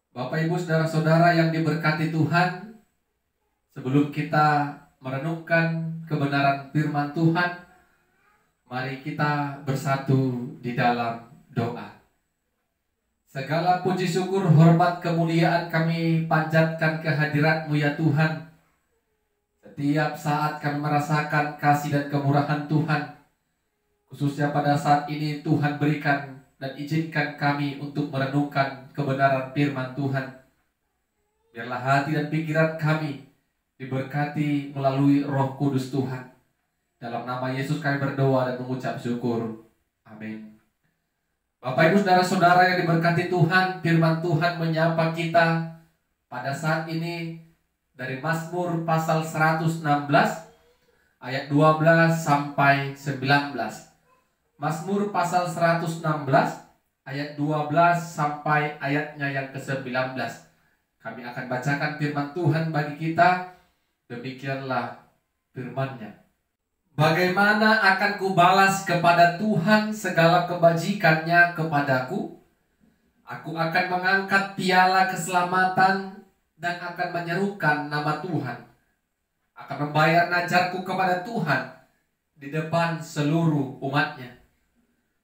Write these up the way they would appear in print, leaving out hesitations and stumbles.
Bapak, Ibu, saudara-saudara yang diberkati Tuhan, sebelum kita merenungkan kebenaran firman Tuhan, mari kita bersatu di dalam doa. Segala puji syukur, hormat, kemuliaan kami panjatkan kehadirat-Mu ya Tuhan. Setiap saat kami merasakan kasih dan kemurahan Tuhan, khususnya pada saat ini Tuhan berikan dan izinkan kami untuk merenungkan kebenaran firman Tuhan. Biarlah hati dan pikiran kami diberkati melalui Roh Kudus Tuhan. Dalam nama Yesus kami berdoa dan mengucap syukur. Amin. Bapak, Ibu, saudara-saudara yang diberkati Tuhan, firman Tuhan menyapa kita pada saat ini dari Mazmur pasal 116 ayat 12 sampai 19. Mazmur pasal 116 ayat 12 sampai ayatnya yang ke-19. Kami akan bacakan firman Tuhan bagi kita. Demikianlah firman-Nya. Bagaimana akan kubalas kepada Tuhan segala kebajikan-Nya kepadaku? Aku akan mengangkat piala keselamatan dan akan menyerukan nama Tuhan. Akan membayar najarku kepada Tuhan di depan seluruh umat-Nya.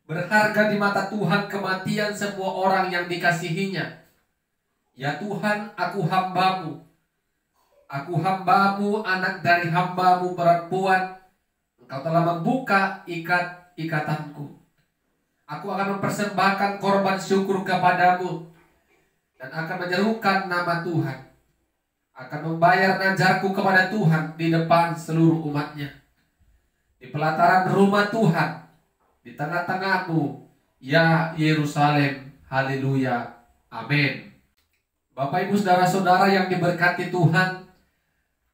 Berharga di mata Tuhan kematian semua orang yang dikasihinya. Ya Tuhan, aku hamba-Mu. Aku hamba-Mu, anak dari hamba-Mu perempuan. Engkau telah membuka ikat-ikatanku. Aku akan mempersembahkan korban syukur kepadamu dan akan menyerukan nama Tuhan. Akan membayar najarku kepada Tuhan di depan seluruh umat-Nya. Di pelataran rumah Tuhan, di tengah-tengahmu, ya Yerusalem. Haleluya. Amin. Bapak, Ibu, saudara-saudara yang diberkati Tuhan,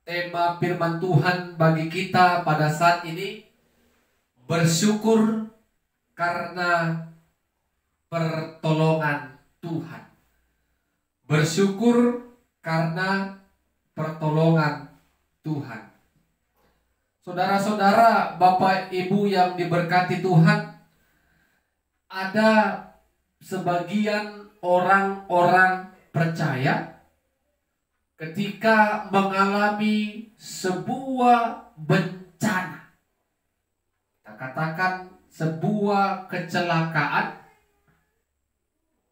tema firman Tuhan bagi kita pada saat ini, bersyukur karena pertolongan Tuhan. Bersyukur karena pertolongan Tuhan. Saudara-saudara, Bapak, Ibu yang diberkati Tuhan, ada sebagian orang-orang percaya ketika mengalami sebuah bencana, kita katakan sebuah kecelakaan,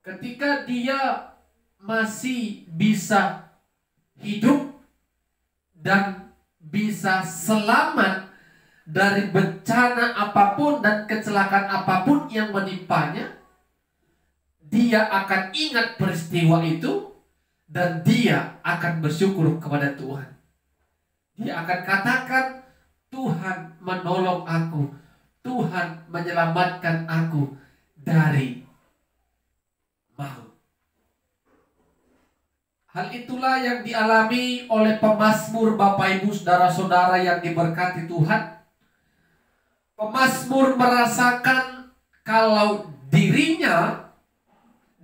ketika dia masih bisa hidup dan bisa selamat dari bencana apapun dan kecelakaan apapun yang menimpanya, dia akan ingat peristiwa itu dan dia akan bersyukur kepada Tuhan. Dia akan katakan, Tuhan menolong aku, Tuhan menyelamatkan aku dari maut. Hal itulah yang dialami oleh pemazmur, Bapak, Ibu, saudara-saudara yang diberkati Tuhan. Pemazmur merasakan kalau dirinya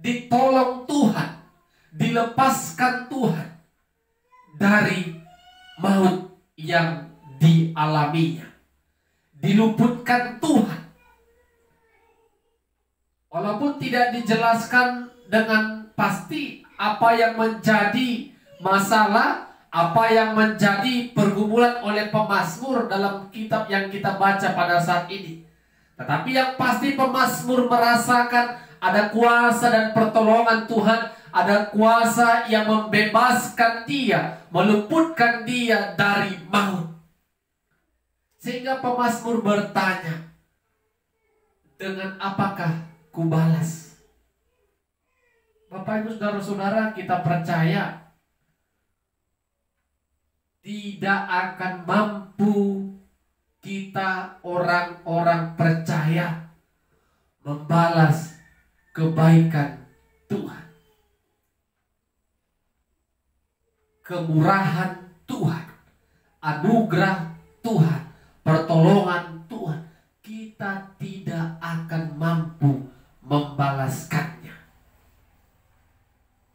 ditolong Tuhan, dilepaskan Tuhan dari maut yang dialaminya, diluputkan Tuhan. Walaupun tidak dijelaskan dengan pasti apa yang menjadi masalah, apa yang menjadi pergumulan oleh pemazmur dalam kitab yang kita baca pada saat ini. Tetapi yang pasti pemazmur merasakan ada kuasa dan pertolongan Tuhan, ada kuasa yang membebaskan dia, meluputkan dia dari maut. Sehingga pemazmur bertanya, dengan apakah kubalas? Bapak, Ibu, saudara-saudara, kita percaya tidak akan mampu kita orang-orang percaya membalas kebaikan Tuhan, kemurahan Tuhan, anugerah Tuhan, pertolongan Tuhan. Kita tidak akan mampu membalaskannya.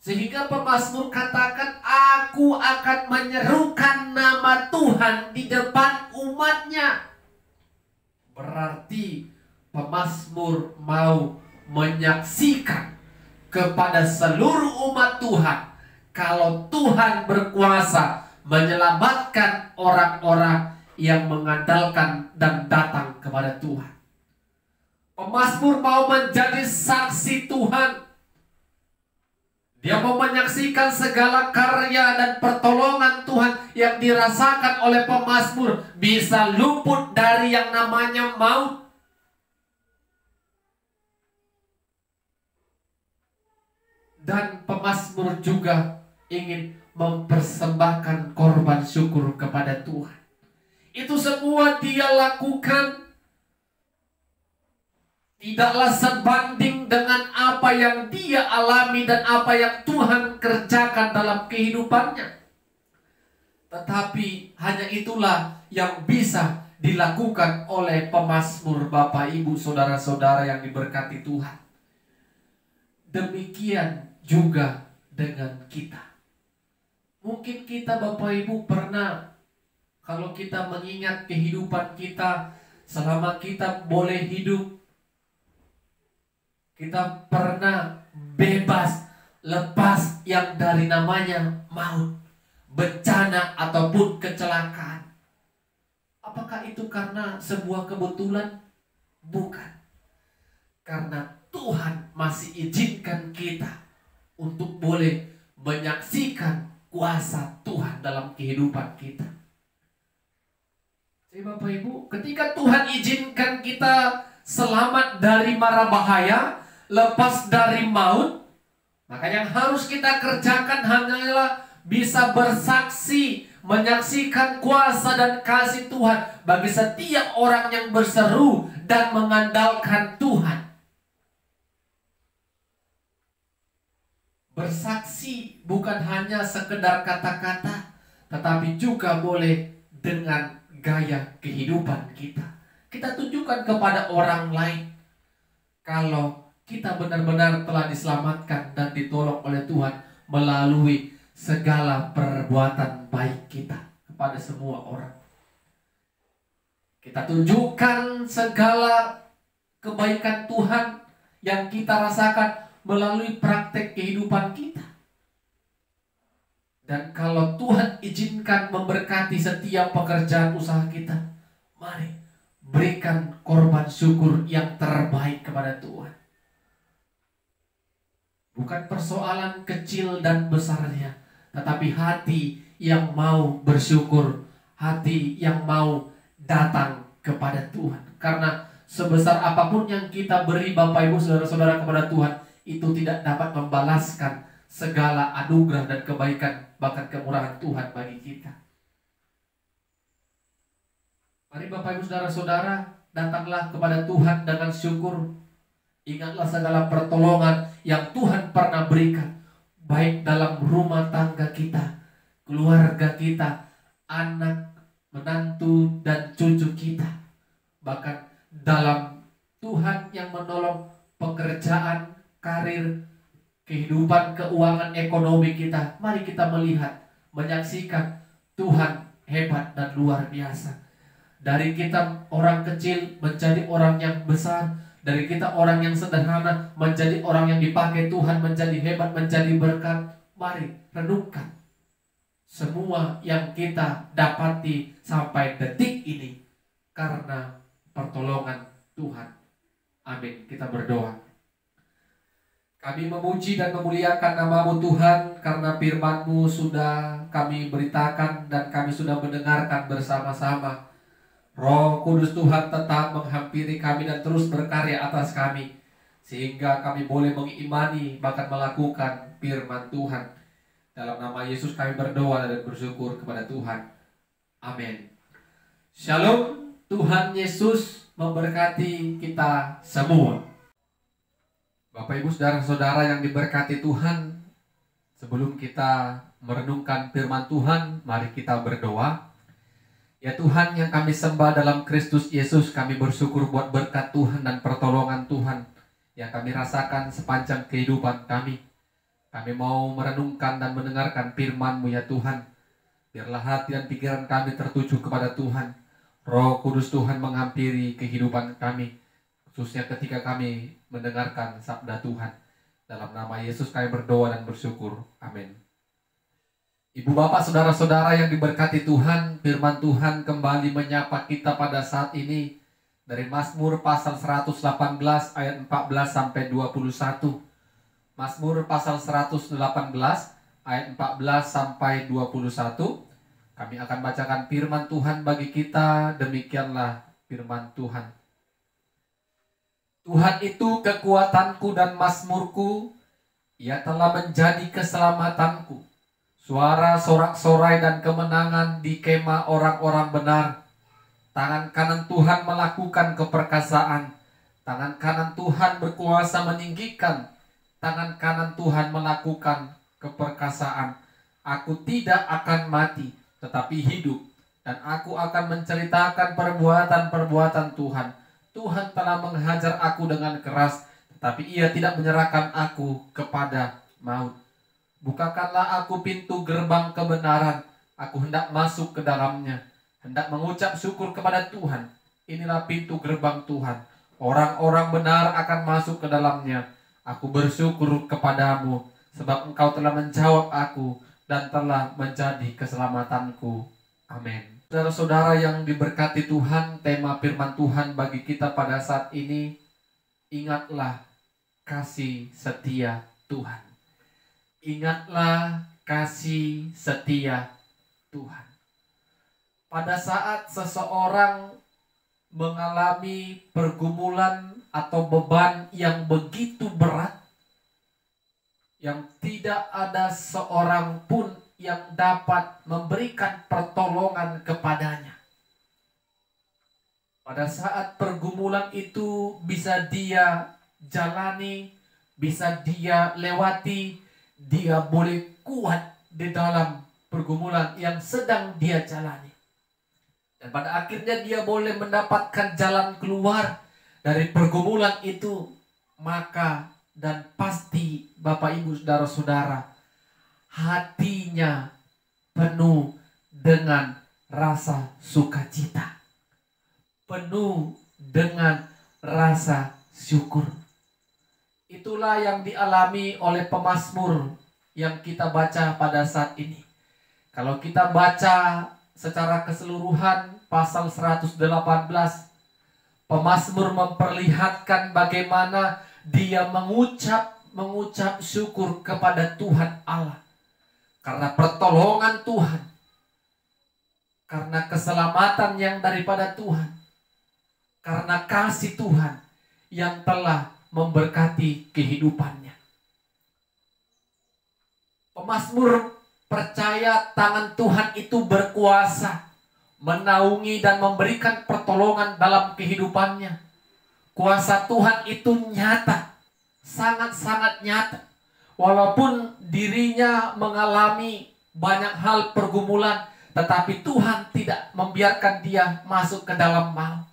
Sehingga pemazmur katakan, aku akan menyerukan nama Tuhan di depan umat-Nya. Berarti pemazmur mau menyaksikan kepada seluruh umat Tuhan. Kalau Tuhan berkuasa menyelamatkan orang-orang yang mengandalkan dan datang kepada Tuhan. Pemazmur mau menjadi saksi Tuhan. Dia mau menyaksikan segala karya dan pertolongan Tuhan yang dirasakan oleh pemazmur bisa luput dari yang namanya maut. Dan pemazmur juga ingin mempersembahkan korban syukur kepada Tuhan. Itu semua dia lakukan tidaklah sebanding dengan apa yang dia alami dan apa yang Tuhan kerjakan dalam kehidupannya. Tetapi hanya itulah yang bisa dilakukan oleh pemazmur, Bapak, Ibu, saudara-saudara yang diberkati Tuhan. Demikian juga dengan kita. Mungkin kita, Bapak Ibu, pernah, kalau kita mengingat kehidupan kita selama kita boleh hidup, kita pernah bebas lepas yang dari namanya maut, bencana ataupun kecelakaan. Apakah itu karena sebuah kebetulan? Bukan. Karena Tuhan masih izinkan kita untuk boleh menyaksikan kuasa Tuhan dalam kehidupan kita. Jadi Bapak Ibu, ketika Tuhan izinkan kita selamat dari mara bahaya, lepas dari maut, maka yang harus kita kerjakan hanyalah bisa bersaksi, menyaksikan kuasa dan kasih Tuhan bagi setiap orang yang berseru dan mengandalkan Tuhan. Bersaksi bukan hanya sekedar kata-kata, tetapi juga boleh dengan gaya kehidupan kita. Kita tunjukkan kepada orang lain kalau kita benar-benar telah diselamatkan dan ditolong oleh Tuhan melalui segala perbuatan baik kita kepada semua orang. Kita tunjukkan segala kebaikan Tuhan yang kita rasakan melalui praktek kehidupan kita. Dan kalau Tuhan izinkan memberkati setiap pekerjaan usaha kita, mari berikan korban syukur yang terbaik kepada Tuhan. Bukan persoalan kecil dan besarnya, tetapi hati yang mau bersyukur, hati yang mau datang kepada Tuhan. Karena sebesar apapun yang kita beri, Bapak Ibu saudara-saudara, kepada Tuhan, itu tidak dapat membalaskan segala anugerah dan kebaikan, bahkan kemurahan Tuhan bagi kita. Mari Bapak Ibu saudara-saudara, datanglah kepada Tuhan dengan syukur. Ingatlah segala pertolongan yang Tuhan pernah berikan, baik dalam rumah tangga kita, keluarga kita, anak, menantu, dan cucu kita. Bahkan dalam Tuhan yang menolong pekerjaan, karir, kehidupan keuangan ekonomi kita. Mari kita melihat, menyaksikan Tuhan hebat dan luar biasa. Dari kita orang kecil menjadi orang yang besar, dari kita orang yang sederhana menjadi orang yang dipakai Tuhan, menjadi hebat, menjadi berkat. Mari renungkan semua yang kita dapati sampai detik ini karena pertolongan Tuhan. Amin. Kita berdoa. Kami memuji dan memuliakan nama-Mu Tuhan, karena firman-Mu sudah kami beritakan dan kami sudah mendengarkan bersama-sama. Roh Kudus Tuhan tetap menghampiri kami dan terus berkarya atas kami, sehingga kami boleh mengimani bahkan melakukan firman Tuhan. Dalam nama Yesus kami berdoa dan bersyukur kepada Tuhan. Amin. Shalom. Tuhan Yesus memberkati kita semua. Bapak Ibu saudara-saudara yang diberkati Tuhan, sebelum kita merenungkan firman Tuhan, mari kita berdoa. Ya Tuhan yang kami sembah dalam Kristus Yesus, kami bersyukur buat berkat Tuhan dan pertolongan Tuhan yang kami rasakan sepanjang kehidupan kami. Kami mau merenungkan dan mendengarkan firman-Mu ya Tuhan. Biarlah hati dan pikiran kami tertuju kepada Tuhan. Roh Kudus Tuhan menghampiri kehidupan kami, khususnya ketika kami mendengarkan sabda Tuhan. Dalam nama Yesus kami berdoa dan bersyukur. Amin. Ibu bapak saudara-saudara yang diberkati Tuhan, firman Tuhan kembali menyapa kita pada saat ini dari Mazmur pasal 118 ayat 14 sampai 21. Mazmur pasal 118 ayat 14 sampai 21. Kami akan bacakan firman Tuhan bagi kita. Demikianlah firman Tuhan. Tuhan itu kekuatanku dan mazmurku, Ia telah menjadi keselamatanku. Suara sorak-sorai dan kemenangan di kemah orang-orang benar. Tangan kanan Tuhan melakukan keperkasaan. Tangan kanan Tuhan berkuasa meninggikan. Tangan kanan Tuhan melakukan keperkasaan. Aku tidak akan mati, tetapi hidup. Dan aku akan menceritakan perbuatan-perbuatan Tuhan. Tuhan telah menghajar aku dengan keras, tetapi Ia tidak menyerahkan aku kepada maut. Bukakanlah aku pintu gerbang kebenaran. Aku hendak masuk ke dalamnya, hendak mengucap syukur kepada Tuhan. Inilah pintu gerbang Tuhan. Orang-orang benar akan masuk ke dalamnya. Aku bersyukur kepadamu, sebab Engkau telah menjawab aku dan telah menjadi keselamatanku. Amin. Saudara-saudara yang diberkati Tuhan, tema firman Tuhan bagi kita pada saat ini, ingatlah kasih setia Tuhan. Ingatlah kasih setia Tuhan. Pada saat seseorang mengalami pergumulan atau beban yang begitu berat, yang tidak ada seorang pun yang dapat memberikan pertolongan kepadanya. Pada saat pergumulan itu bisa dia jalani, bisa dia lewati, dia boleh kuat di dalam pergumulan yang sedang dia jalani. Dan pada akhirnya dia boleh mendapatkan jalan keluar dari pergumulan itu. Maka dan pasti Bapak Ibu Saudara-saudara, hatinya penuh dengan rasa sukacita, penuh dengan rasa syukur. Itulah yang dialami oleh pemazmur yang kita baca pada saat ini. Kalau kita baca secara keseluruhan pasal 118, pemazmur memperlihatkan bagaimana dia mengucap syukur kepada Tuhan Allah. Karena pertolongan Tuhan, karena keselamatan yang daripada Tuhan, karena kasih Tuhan yang telah memberkati kehidupannya. Pemazmur percaya tangan Tuhan itu berkuasa menaungi dan memberikan pertolongan dalam kehidupannya. Kuasa Tuhan itu nyata, sangat-sangat nyata. Walaupun dirinya mengalami banyak hal pergumulan, tetapi Tuhan tidak membiarkan dia masuk ke dalam maut.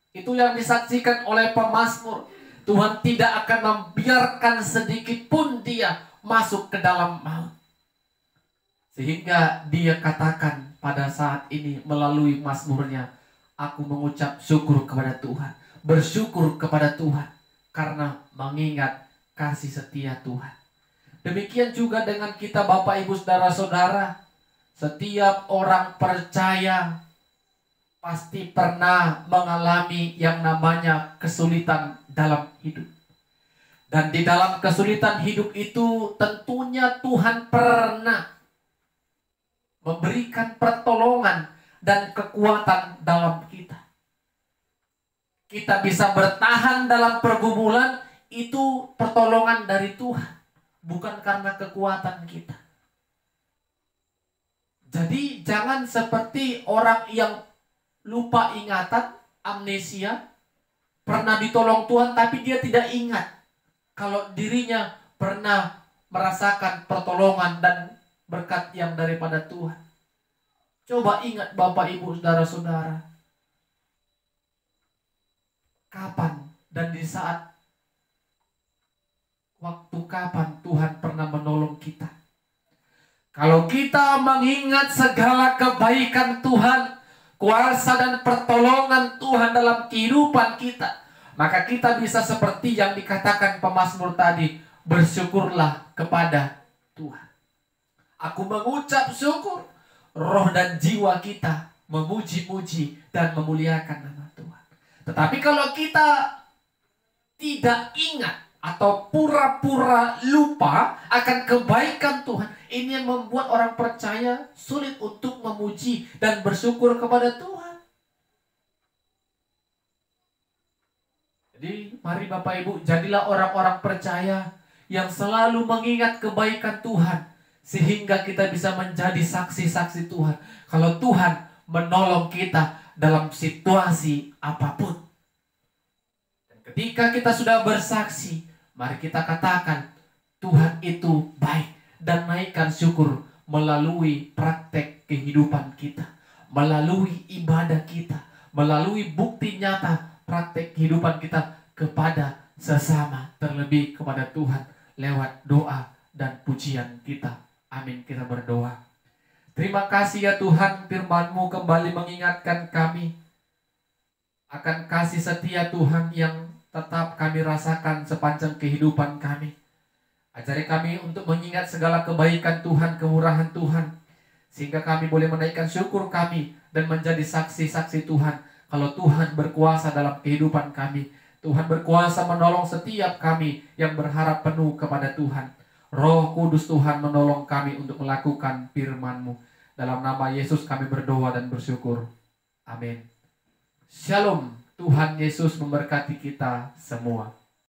Itu yang disaksikan oleh pemazmur. Tuhan tidak akan membiarkan sedikit pun dia masuk ke dalam maut. Sehingga dia katakan pada saat ini melalui mazmurnya, aku mengucap syukur kepada Tuhan, bersyukur kepada Tuhan karena mengingat kasih setia Tuhan. Demikian juga dengan kita Bapak Ibu Saudara-saudara. Setiap orang percaya pasti pernah mengalami yang namanya kesulitan dalam hidup. Dan di dalam kesulitan hidup itu tentunya Tuhan pernah memberikan pertolongan dan kekuatan dalam kita. Kita bisa bertahan dalam pergumulan, itu pertolongan dari Tuhan, bukan karena kekuatan kita. Jadi jangan seperti orang yang lupa ingatan, amnesia, pernah ditolong Tuhan tapi dia tidak ingat kalau dirinya pernah merasakan pertolongan dan berkat yang daripada Tuhan. Coba ingat Bapak Ibu Saudara-saudara, kapan dan di saat waktu kapan Tuhan pernah menolong kita. Kalau kita mengingat segala kebaikan Tuhan, kuasa dan pertolongan Tuhan dalam kehidupan kita, maka kita bisa seperti yang dikatakan pemazmur tadi, bersyukurlah kepada Tuhan. Aku mengucap syukur, roh dan jiwa kita memuji-muji dan memuliakan nama Tuhan. Tetapi kalau kita tidak ingat atau pura-pura lupa akan kebaikan Tuhan, ini yang membuat orang percaya sulit untuk memuji dan bersyukur kepada Tuhan. Jadi mari Bapak Ibu, jadilah orang-orang percaya yang selalu mengingat kebaikan Tuhan, sehingga kita bisa menjadi saksi-saksi Tuhan. Kalau Tuhan menolong kita dalam situasi apapun. Dan ketika kita sudah bersaksi, mari kita katakan Tuhan itu baik, dan naikkan syukur melalui praktek kehidupan kita, melalui ibadah kita, melalui bukti nyata praktek kehidupan kita kepada sesama, terlebih kepada Tuhan lewat doa dan pujian kita. Amin. Kita berdoa. Terima kasih ya Tuhan, firman-Mu kembali mengingatkan kami akan kasih setia Tuhan yang tetap kami rasakan sepanjang kehidupan kami. Ajari kami untuk mengingat segala kebaikan Tuhan, kemurahan Tuhan, sehingga kami boleh menaikkan syukur kami dan menjadi saksi-saksi Tuhan. Kalau Tuhan berkuasa dalam kehidupan kami, Tuhan berkuasa menolong setiap kami yang berharap penuh kepada Tuhan. Roh Kudus Tuhan menolong kami untuk melakukan firman-Mu. Dalam nama Yesus kami berdoa dan bersyukur. Amin. Shalom. Tuhan Yesus memberkati kita semua.